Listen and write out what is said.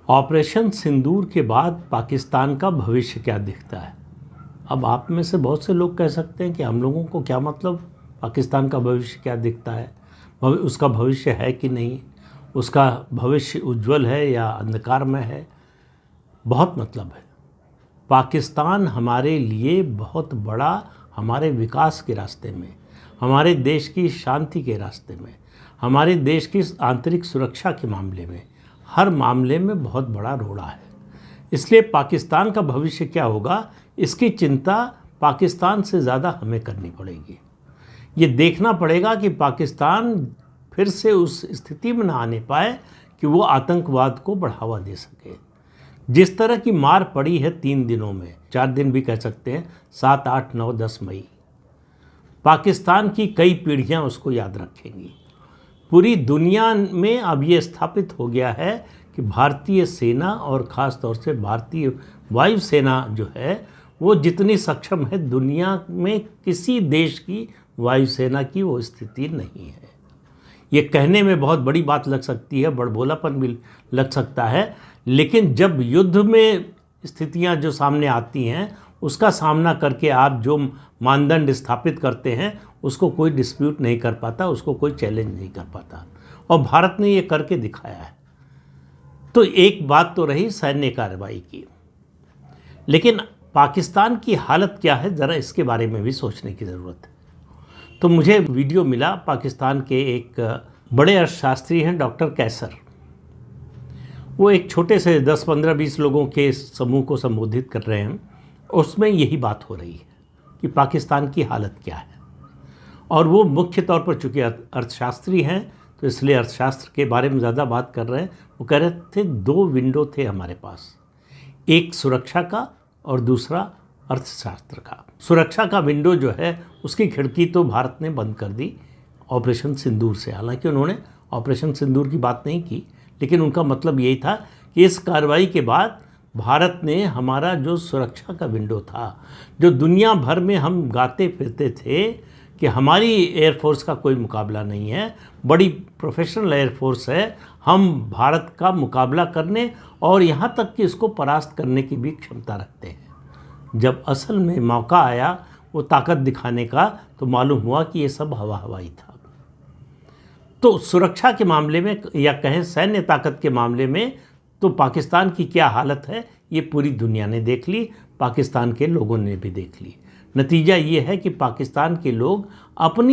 Operation सिंदूर के बाद पाकिस्तान का भविष्य क्या दिखता है। अब आप में से बहुत से लोग कह सकते हैं कि हम लोगों को क्या मतलब पाकिस्तान का भविष्य क्या दिखता है, उसका भविष्य है कि नहीं, उसका भविष्य उज्जवल है या अंधकार में है। बहुत मतलब है। पाकिस्तान हमारे लिए बहुत बड़ा, हमारे विकास के रास्ते में, हमारे देश की शांति के रास्ते में, हमारे देश की आंतरिक सुरक्षा के मामले में, हर मामले में बहुत बड़ा रोड़ा है। इसलिए पाकिस्तान का भविष्य क्या होगा, इसकी चिंता पाकिस्तान से ज़्यादा हमें करनी पड़ेगी। ये देखना पड़ेगा कि पाकिस्तान फिर से उस स्थिति में ना आने पाए कि वो आतंकवाद को बढ़ावा दे सके। जिस तरह की मार पड़ी है 3 दिनों में, 4 दिन भी कह सकते हैं, 7, 8, 9, 10 मई, पाकिस्तान की कई पीढ़ियां उसको याद रखेंगी। पूरी दुनिया में अब ये स्थापित हो गया है कि भारतीय सेना और ख़ास तौर से भारतीय वायुसेना जो है वो जितनी सक्षम है, दुनिया में किसी देश की वायुसेना की वो स्थिति नहीं है। ये कहने में बहुत बड़ी बात लग सकती है, बड़बोलापन भी लग सकता है, लेकिन जब युद्ध में स्थितियां जो सामने आती हैं उसका सामना करके आप जो मानदंड स्थापित करते हैं उसको कोई डिस्प्यूट नहीं कर पाता, उसको कोई चैलेंज नहीं कर पाता, और भारत ने ये करके दिखाया है। तो एक बात तो रही सैन्य कार्रवाई की, लेकिन पाकिस्तान की हालत क्या है, ज़रा इसके बारे में भी सोचने की ज़रूरत है। तो मुझे वीडियो मिला पाकिस्तान के एक बड़े अर्थशास्त्री हैं डॉक्टर कैसर। वो एक छोटे से 10, 15, 20 लोगों के समूह को संबोधित कर रहे हैं। उसमें यही बात हो रही है कि पाकिस्तान की हालत क्या है, और वो मुख्य तौर पर चूँकि अर्थशास्त्री हैं तो इसलिए अर्थशास्त्र के बारे में ज़्यादा बात कर रहे हैं। वो कह रहे थे 2 विंडो थे हमारे पास, एक सुरक्षा का और दूसरा अर्थशास्त्र का। सुरक्षा का विंडो जो है उसकी खिड़की तो भारत ने बंद कर दी ऑपरेशन सिंदूर से। हालांकि उन्होंने ऑपरेशन सिंदूर की बात नहीं की, लेकिन उनका मतलब यही था कि इस कार्रवाई के बाद भारत ने हमारा जो सुरक्षा का विंडो था, जो दुनिया भर में हम गाते फिरते थे कि हमारी एयरफोर्स का कोई मुकाबला नहीं है, बड़ी प्रोफेशनल एयरफोर्स है, हम भारत का मुकाबला करने और यहाँ तक कि इसको परास्त करने की भी क्षमता रखते हैं। जब असल में मौका आया वो ताकत दिखाने का, तो मालूम हुआ कि ये सब हवाई था। तो सुरक्षा के मामले में या कहें सैन्य ताकत के मामले में तो पाकिस्तान की क्या हालत है ये पूरी दुनिया ने देख ली, पाकिस्तान के लोगों ने भी देख ली। नतीजा ये है कि पाकिस्तान के लोग अपनी